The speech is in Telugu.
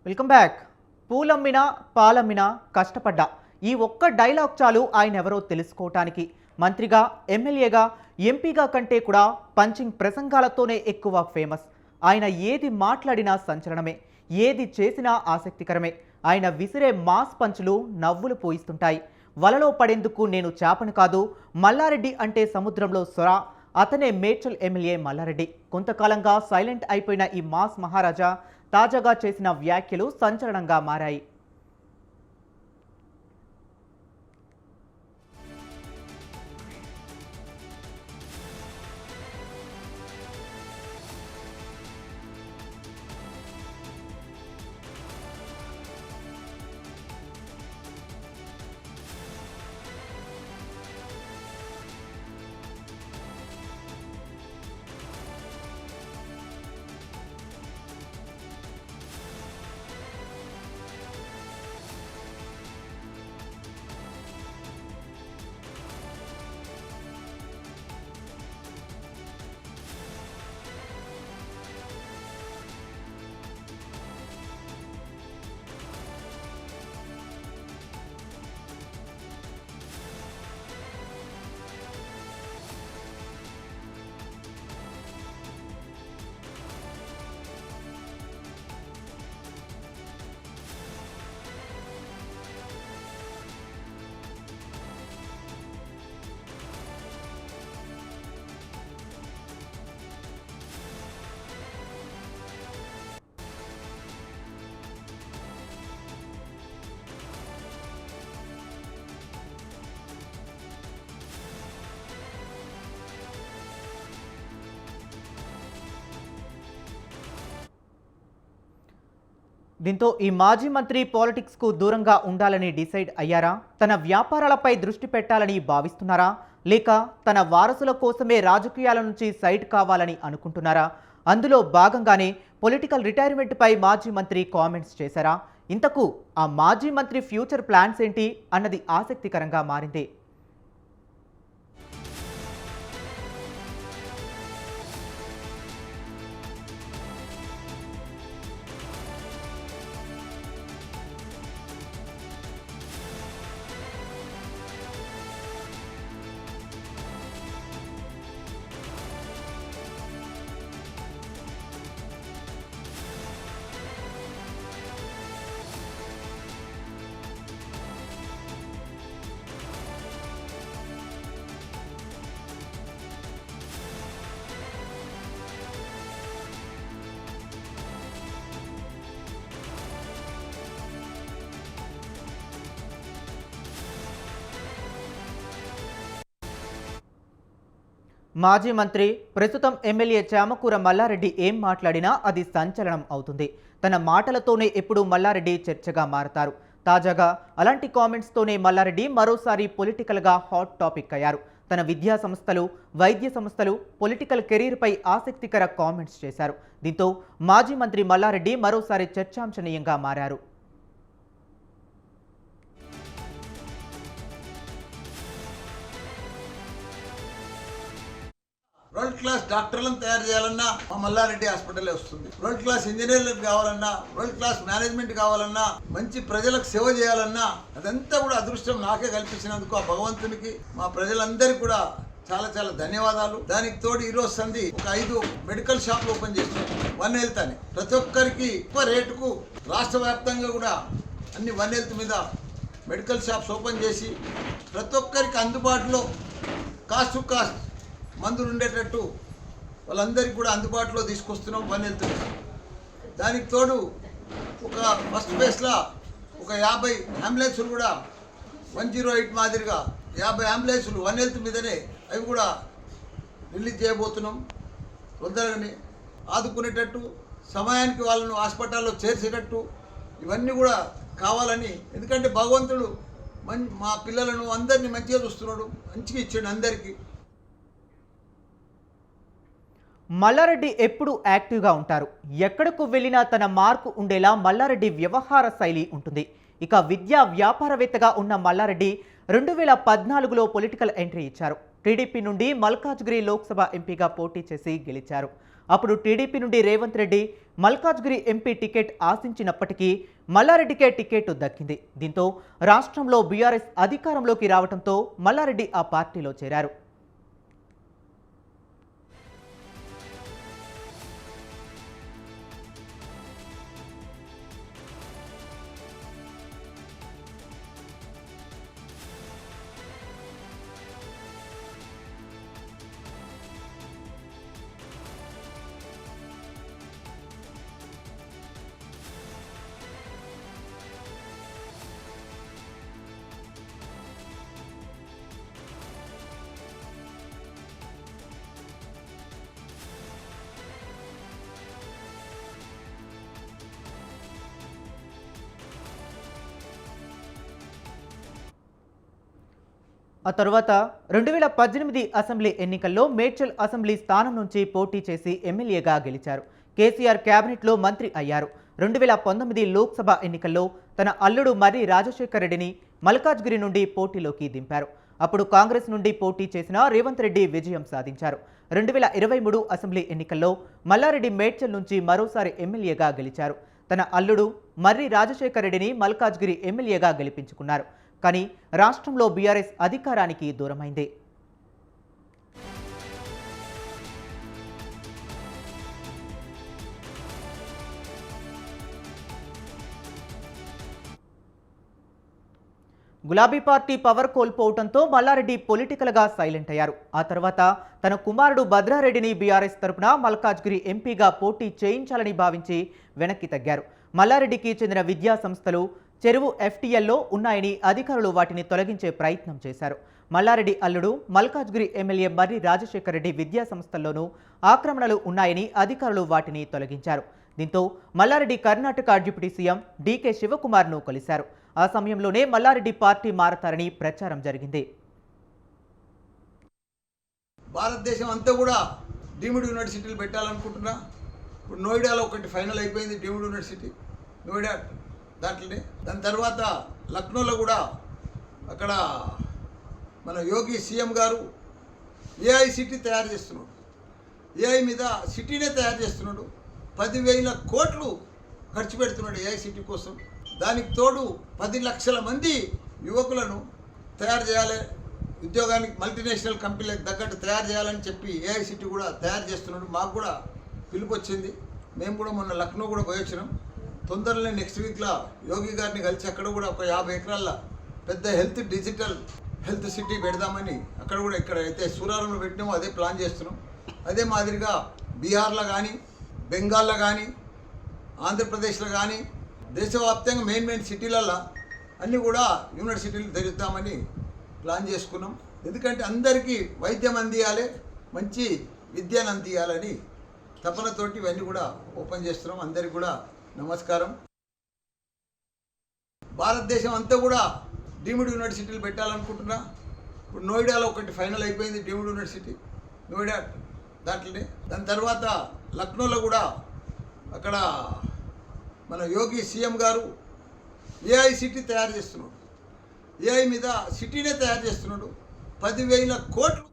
Welcome back. పూలమ్మినా పాలమ్మినా కష్టపడ్డా ఈ ఒక్క డైలాగ్ చాలు ఆయన ఎవరో తెలుసుకోవటానికి. మంత్రిగా, ఎమ్మెల్యేగా, ఎంపీగా కంటే కూడా పంచింగ్ ప్రసంగాలతోనే ఎక్కువ ఫేమస్. ఆయన ఏది మాట్లాడినా సంచలనమే, ఏది చేసినా ఆసక్తికరమే. ఆయన విసిరే మాస్ పంచులు నవ్వులు పోయిస్తుంటాయి. వలలో పడేందుకు నేను చేపను కాదు, మల్లారెడ్డి అంటే సముద్రంలో సొర. అతనే మేడ్చల్ ఎమ్మెల్యే మల్లారెడ్డి. కొంతకాలంగా సైలెంట్ అయిపోయిన ఈ మాస్ మహారాజా తాజాగా చేసిన వ్యాఖ్యలు సంచలనంగా మారాయి. దీంతో ఈ మాజీ మంత్రి పాలిటిక్స్కు దూరంగా ఉండాలని డిసైడ్ అయ్యారా? తన వ్యాపారాలపై దృష్టి పెట్టాలని భావిస్తున్నారా? లేక తన వారసుల కోసమే రాజకీయాల నుంచి సైడ్ కావాలని అనుకుంటున్నారా? అందులో భాగంగానే పొలిటికల్ రిటైర్మెంట్పై మాజీ మంత్రి కామెంట్స్ చేశారా? ఇంతకు ఆ మాజీ మంత్రి ఫ్యూచర్ ప్లాన్స్ ఏంటి అన్నది ఆసక్తికరంగా మారింది. మాజీ మంత్రి, ప్రస్తుతం ఎమ్మెల్యే చామకూర మల్లారెడ్డి ఏం మాట్లాడినా అది సంచలనం అవుతుంది. తన మాటలతోనే ఎప్పుడూ మల్లారెడ్డి చర్చగా మారతారు. తాజాగా అలాంటి కామెంట్స్తోనే మల్లారెడ్డి మరోసారి పొలిటికల్గా హాట్ టాపిక్ అయ్యారు. తన విద్యా సంస్థలు, వైద్య సంస్థలు, పొలిటికల్ కెరీర్పై ఆసక్తికర కామెంట్స్ చేశారు. దీంతో మాజీ మంత్రి మల్లారెడ్డి మరోసారి చర్చాంశనీయంగా మారారు. వరల్డ్ క్లాస్ డాక్టర్లను తయారు చేయాలన్నా మా మల్లారెడ్డి హాస్పిటలే వస్తుంది. వరల్డ్ క్లాస్ ఇంజనీర్లకు కావాలన్నా, వరల్డ్ క్లాస్ మేనేజ్మెంట్ కావాలన్నా, మంచి ప్రజలకు సేవ చేయాలన్నా అదంతా కూడా అదృష్టం నాకే కల్పించినందుకు ఆ భగవంతునికి, మా ప్రజలందరికీ కూడా చాలా చాలా ధన్యవాదాలు. దానికి తోడు ఈరోజు సంధి ఒక 5 మెడికల్ షాప్లు ఓపెన్ చేస్తున్నాం. వన్ హెల్త్ అని ప్రతి ఒక్కరికి ఎక్కువ రేటుకు రాష్ట్ర వ్యాప్తంగా కూడా అన్ని వన్ హెల్త్ మీద మెడికల్ షాప్స్ ఓపెన్ చేసి ప్రతి ఒక్కరికి అందుబాటులో కాస్ట్ టు కాస్ట్ మందులు ఉండేటట్టు వాళ్ళందరికీ కూడా అందుబాటులో తీసుకొస్తున్నాం వన్ హెల్త్. దానికి తోడు ఒక ఫస్ట్ ఫేస్లో ఒక 50 అంబులెన్సులు కూడా 108 మాదిరిగా 50 అంబులెన్సులు వన్ హెల్త్ మీదనే అవి కూడా రిలీజ్ చేయబోతున్నాం. తొందరగానే ఆదుకునేటట్టు, సమయానికి వాళ్ళను హాస్పిటల్లో చేర్చేటట్టు ఇవన్నీ కూడా కావాలని. ఎందుకంటే భగవంతుడు మా పిల్లలను అందరినీ మంచిగా చూస్తున్నాడు, మంచిగా ఇచ్చాడు అందరికీ. మల్లారెడ్డి ఎప్పుడూ యాక్టివ్గా ఉంటారు. ఎక్కడకు వెళ్ళినా తన మార్కు ఉండేలా మల్లారెడ్డి వ్యవహార శైలి ఉంటుంది. ఇక విద్యా వ్యాపారవేత్తగా ఉన్న మల్లారెడ్డి 2014లో పొలిటికల్ ఎంట్రీ ఇచ్చారు. టీడీపీ నుండి మల్కాజ్గిరి లోక్సభ ఎంపీగా పోటీ చేసి గెలిచారు. అప్పుడు టీడీపీ నుండి రేవంత్ రెడ్డి మల్కాజ్గిరి ఎంపీ టికెట్ ఆశించినప్పటికీ మల్లారెడ్డికే టికెట్ దక్కింది. దీంతో రాష్ట్రంలో బీఆర్ఎస్ అధికారంలోకి రావడంతో మల్లారెడ్డి ఆ పార్టీలో చేరారు. ఆ తర్వాత 2018 అసెంబ్లీ ఎన్నికల్లో మేడ్చల్ అసెంబ్లీ స్థానం నుంచి పోటీ చేసి ఎమ్మెల్యేగా గెలిచారు. కేసీఆర్ క్యాబినెట్లో మంత్రి అయ్యారు. 2019 లోక్సభ ఎన్నికల్లో తన అల్లుడు మర్రి రాజశేఖర్ రెడ్డిని మల్కాజ్గిరి నుండి పోటీలోకి దింపారు. అప్పుడు కాంగ్రెస్ నుండి పోటీ చేసిన రేవంత్ రెడ్డి విజయం సాధించారు. 2023 అసెంబ్లీ ఎన్నికల్లో మల్లారెడ్డి మేడ్చల్ నుంచి మరోసారి ఎమ్మెల్యేగా గెలిచారు. తన అల్లుడు మర్రి రాజశేఖర్ రెడ్డిని మల్కాజ్గిరి ఎమ్మెల్యేగా గెలిపించుకున్నారు. కానీ రాష్ట్రంలో బీఆర్ఎస్ అధికారానికి దూరమైంది. గులాబీ పార్టీ పవర్ కోల్పోవడంతో మల్లారెడ్డి పొలిటికల్గా సైలెంట్ అయ్యారు. ఆ తర్వాత తన కుమారుడు భద్రారెడ్డిని బీఆర్ఎస్ తరపున మల్కాజ్గిరి ఎంపీగా పోటీ చేయించాలని భావించి వెనక్కి తగ్గారు. మల్లారెడ్డికి చెందిన విద్యా సంస్థలు చెరువు ఎఫ్టీఎల్లో ఉన్నాయని అధికారులు వాటిని తొలగించే ప్రయత్నం చేశారు. మల్లారెడ్డి అల్లుడు మల్కాజ్గిరి ఎమ్మెల్యే మర్రి రాజశేఖర్ రెడ్డి విద్యా సంస్థల్లోనూ ఆక్రమణలు ఉన్నాయని అధికారులు వాటిని తొలగించారు. దీంతో Mallareddy Karnataka deputy CM DK శివకుమార్ను కలిశారు. ఆ సమయంలోనే మల్లారెడ్డి పార్టీ మారతారని ప్రచారం జరిగింది. భారతదేశం అంతా కూడా డీమ్డ్ యూనివర్సిటీలు పెట్టాలనుకుంటున్నా. ఇప్పుడు నోయిడాలో ఒకటి ఫైనల్ అయిపోయింది, డీమ్డ్ యూనివర్సిటీ నోయిడా దాంట్లోనే. దాని తర్వాత లక్నోలో కూడా అక్కడ మన యోగి సీఎం గారు ఏఐ సిటీ తయారు చేస్తున్నాడు. ఏఐ మీద సిటీనే తయారు చేస్తున్నాడు. 10,000 కోట్లు ఖర్చు పెడుతున్నాడు ఏఐ సిటీ కోసం. దానికి తోడు 10 లక్షల మంది యువకులను తయారు చేయాలి, ఉద్యోగానికి మల్టీనేషనల్ కంపెనీలకు తగ్గట్టు తయారు చేయాలని చెప్పి ఏఐ సిటీ కూడా తయారు చేస్తున్నాడు. మాకు కూడా పిలుపు వచ్చింది. మేము కూడా మొన్న లక్నో కూడా పోయి వచ్చినాం. తొందరలో నెక్స్ట్ వీక్లో యోగి గారిని కలిసి అక్కడ కూడా ఒక 50 ఎకరాల పెద్ద డిజిటల్ హెల్త్ సిటీ పెడదామని అక్కడ కూడా ఇక్కడ అయితే సూరారంలో పెట్టినామో అదే ప్లాన్ చేస్తున్నాం. అదే మాదిరిగా బీహార్లో కానీ, బెంగాల్లో కానీ, ఆంధ్రప్రదేశ్లో కానీ దేశవ్యాప్తంగా మెయిన్ సిటీలలో అన్నీ కూడా యూనివర్సిటీలు తెరుద్దామని ప్లాన్ చేసుకున్నాం. ఎందుకంటే అందరికీ వైద్యం అందియాలి, మంచి విద్యను అందియాలని తపనతోటి ఇవన్నీ కూడా ఓపెన్ చేస్తున్నాం. అందరికీ కూడా నమస్కారం. భారతదేశం అంతా కూడా డీమ్డ్ యూనివర్సిటీలు పెట్టాలనుకుంటున్నా. ఇప్పుడు నోయిడాలో ఒకటి ఫైనల్ అయిపోయింది, డీమ్డ్ యూనివర్సిటీ నోయిడా దాంట్లోనే. దాని తర్వాత లక్నోలో కూడా అక్కడ మన యోగి సీఎం గారు ఏఐ సిటీ తయారు చేస్తున్నాడు. ఏఐ మీద సిటీనే తయారు చేస్తున్నాడు. 10,000 కోట్లు